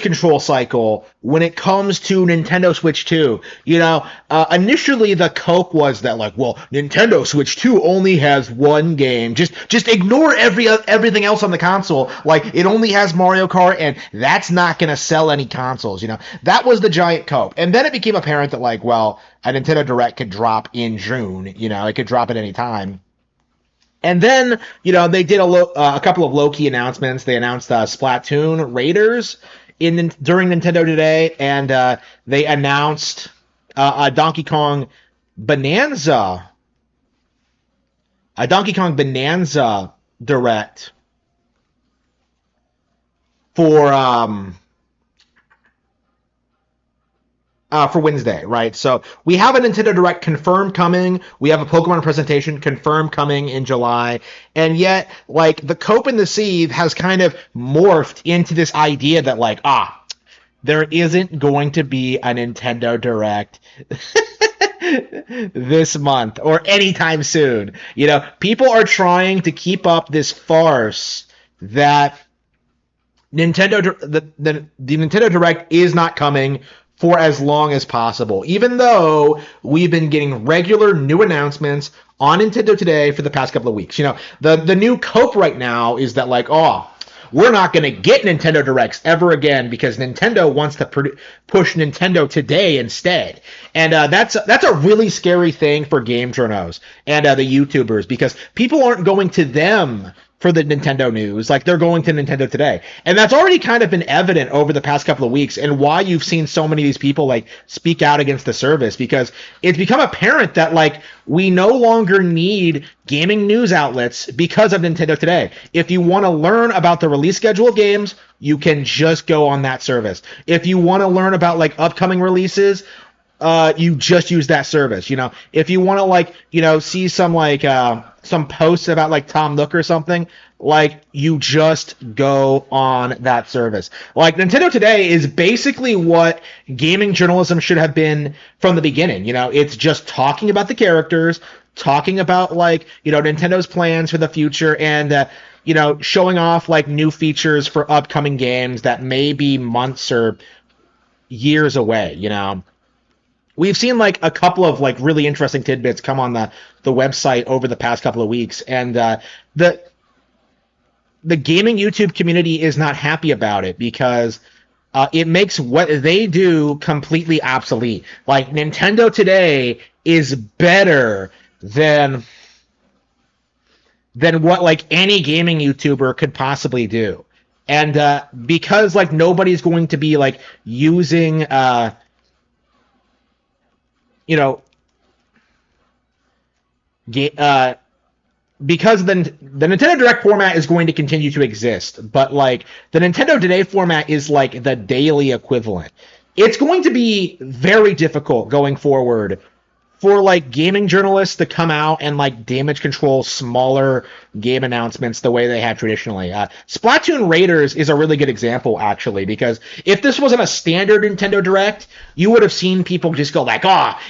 control cycle when it comes to Nintendo Switch 2. Initially the cope was that like, well, Nintendo Switch 2 only has one game. Just ignore everything else on the console. Like it only has Mario Kart, and that's not going to sell any consoles. That was the giant cope. And then it became apparent that like, well, a Nintendo Direct could drop in June. It could drop at any time. And then, they did a couple of low-key announcements. They announced Splatoon Raiders during Nintendo Today, and they announced Donkey Kong Bonanza Direct for Wednesday, right? So we have a Nintendo Direct confirmed coming. We have a Pokemon presentation confirmed coming in July. And yet, like, the cope and the seethe has kind of morphed into this idea that, like, there isn't going to be a Nintendo Direct this month or anytime soon. People are trying to keep up this farce that the Nintendo Direct is not coming for as long as possible, even though we've been getting regular new announcements on Nintendo Today for the past couple of weeks. The new cope right now is that like, we're not going to get Nintendo Directs ever again because Nintendo wants to push Nintendo Today instead. And that's a really scary thing for game journos and the YouTubers, because people aren't going to them for the Nintendo news, like they're going to Nintendo Today. And that's already kind of been evident over the past couple of weeks, and why you've seen so many of these people like speak out against the service, because it's become apparent that like we no longer need gaming news outlets because of Nintendo Today. If you want to learn about the release schedule of games, you can just go on that service. If you want to learn about like upcoming releases, you just use that service. If you want to like, see some like some posts about like Tom Nook or something, like you just go on that service. Like Nintendo Today is basically what gaming journalism should have been from the beginning. It's just talking about the characters, talking about like, Nintendo's plans for the future, and showing off like new features for upcoming games that may be months or years away. We've seen like a couple of like really interesting tidbits come on the website over the past couple of weeks, and the gaming YouTube community is not happy about it because it makes what they do completely obsolete. Like Nintendo Today is better than what like any gaming YouTuber could possibly do, and because like nobody's going to be like using because the Nintendo Direct format is going to continue to exist, but like the Nintendo Today format is like the daily equivalent. It's going to be very difficult going forward for like gaming journalists to come out and like damage control smaller game announcements the way they have traditionally. Splatoon Raiders is a really good example, actually, because if this wasn't a standard Nintendo Direct, you would have seen people just go like,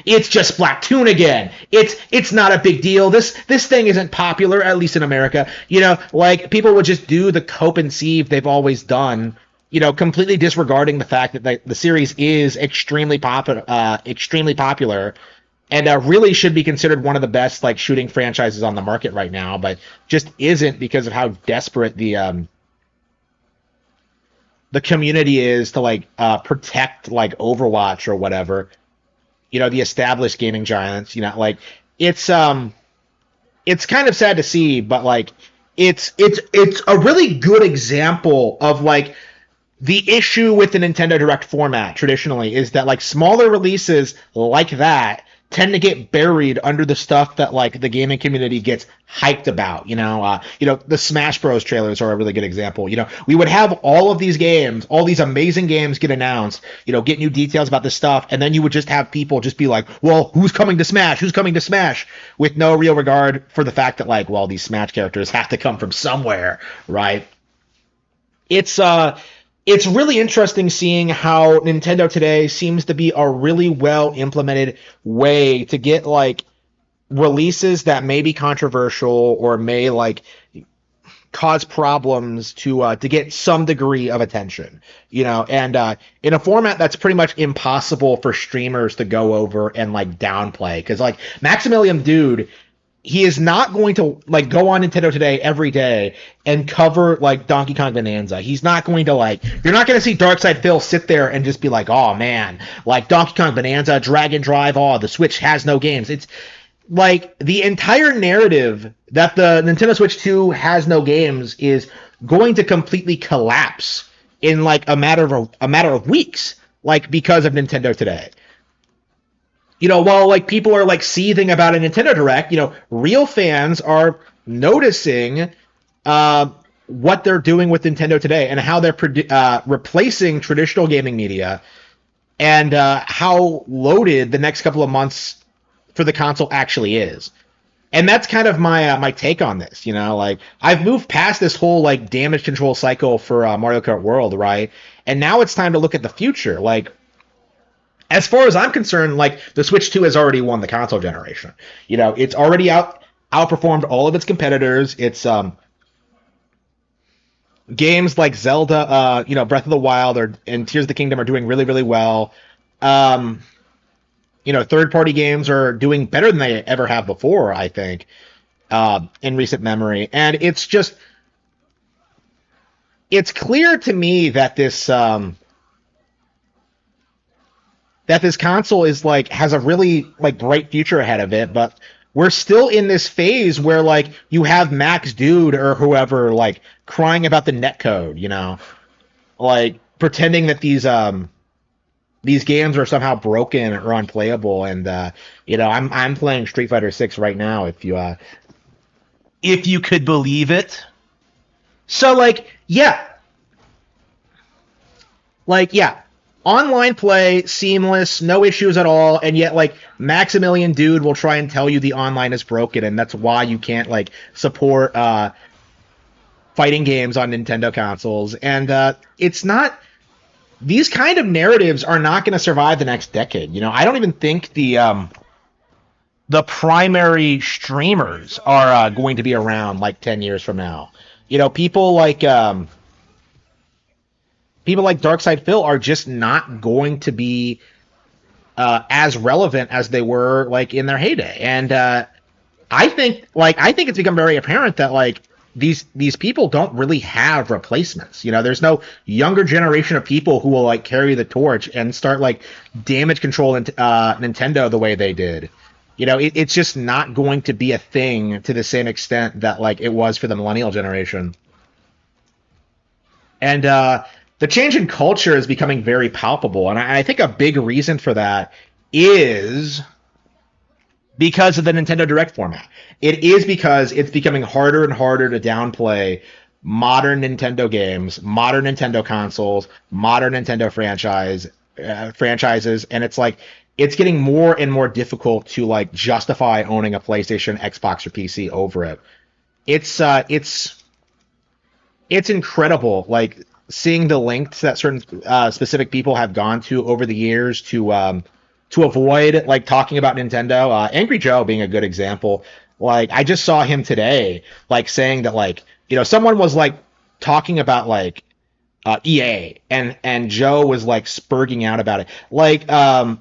it's just Splatoon again. It's not a big deal. This thing isn't popular, at least in America. Like people would just do the cope and seethe they've always done, completely disregarding the fact that the series is extremely popular, and really should be considered one of the best like shooting franchises on the market right now, but just isn't because of how desperate the community is to like protect like Overwatch or whatever, the established gaming giants. Like it's kind of sad to see, but like it's a really good example of like the issue with the Nintendo Direct format traditionally is that like smaller releases like that tend to get buried under the stuff that like the gaming community gets hyped about. The Smash Bros trailers are a really good example. We would have all of these games, all these amazing games get announced, get new details about this stuff, and then you would just have people just be like, well, who's coming to Smash? Who's coming to Smash? With no real regard for the fact that like, well, these Smash characters have to come from somewhere, right? It's really interesting seeing how Nintendo Today seems to be a really well implemented way to get like releases that may be controversial or may like cause problems to get some degree of attention, and in a format that's pretty much impossible for streamers to go over and like downplay, because like Maximilian Dude, he is not going to like go on Nintendo Today every day and cover like Donkey Kong Bonanza. He's not going to like, you're not going to see Darkside Phil sit there and just be like, oh man, like Donkey Kong Bonanza, Dragon Drive, oh, the Switch has no games. It's like the entire narrative that the Nintendo Switch 2 has no games is going to completely collapse in like a matter of weeks, like because of Nintendo Today. While like people are like seething about a Nintendo Direct, real fans are noticing what they're doing with Nintendo Today and how they're replacing traditional gaming media, and how loaded the next couple of months for the console actually is. And that's kind of my take on this. Like I've moved past this whole like damage control cycle for Mario Kart World, right? And now it's time to look at the future. Like, as far as I'm concerned, like the Switch 2 has already won the console generation. It's already outperformed all of its competitors. It's games like Zelda, Breath of the Wild and Tears of the Kingdom are doing really, really well. Third-party games are doing better than they ever have before, I think, in recent memory. And it's clear to me that this console is like has a really like bright future ahead of it, but we're still in this phase where like you have Max Dude or whoever like crying about the netcode, like pretending that these games are somehow broken or unplayable. And I'm playing Street Fighter 6 right now, if you could believe it. So yeah, online play, seamless, no issues at all, and yet like Maximilian Dude will try and tell you the online is broken, and that's why you can't like support fighting games on Nintendo consoles. And it's not, these kind of narratives are not going to survive the next decade. I don't even think the primary streamers are going to be around like 10 years from now. People like Darkside Phil are just not going to be as relevant as they were like in their heyday. And I think it's become very apparent that like these people don't really have replacements. There's no younger generation of people who will like carry the torch and start like damage control Nintendo the way they did. It's just not going to be a thing to the same extent that like it was for the millennial generation. And the change in culture is becoming very palpable, and I think a big reason for that is because of the Nintendo Direct format. It is because it's becoming harder and harder to downplay modern Nintendo games, modern Nintendo consoles, modern Nintendo franchises, and it's like it's getting more and more difficult to like justify owning a PlayStation, Xbox, or PC over it. It's incredible, like seeing the lengths that certain specific people have gone to over the years to avoid like talking about Nintendo. Angry Joe being a good example. Like I just saw him today, like saying that like someone was like talking about like EA, and Joe was like spurging out about it. Like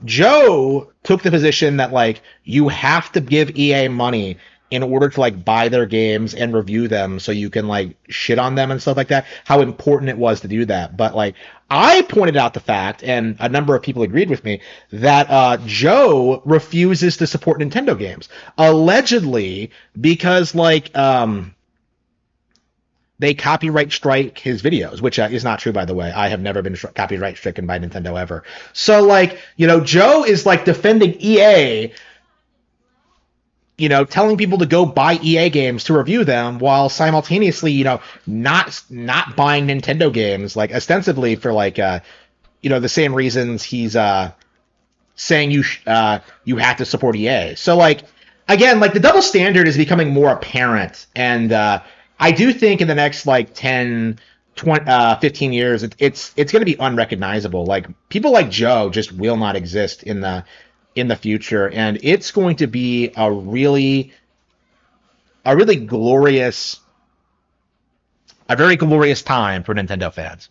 Joe took the position that like you have to give EA money in order to like buy their games and review them so you can like shit on them and stuff like that, how important it was to do that. But like I pointed out the fact, and a number of people agreed with me, that Joe refuses to support Nintendo games, allegedly because like they copyright strike his videos, which is not true, by the way. I have never been copyright stricken by Nintendo ever. So like Joe is like defending EA, telling people to go buy EA games to review them, while simultaneously, not buying Nintendo games, like ostensibly for like, the same reasons he's saying you have to support EA. So like, again, like the double standard is becoming more apparent, and I do think in the next like 10, 20, 15 years, it's going to be unrecognizable. Like people like Joe just will not exist in the future, and it's going to be a really glorious a very glorious time for Nintendo fans.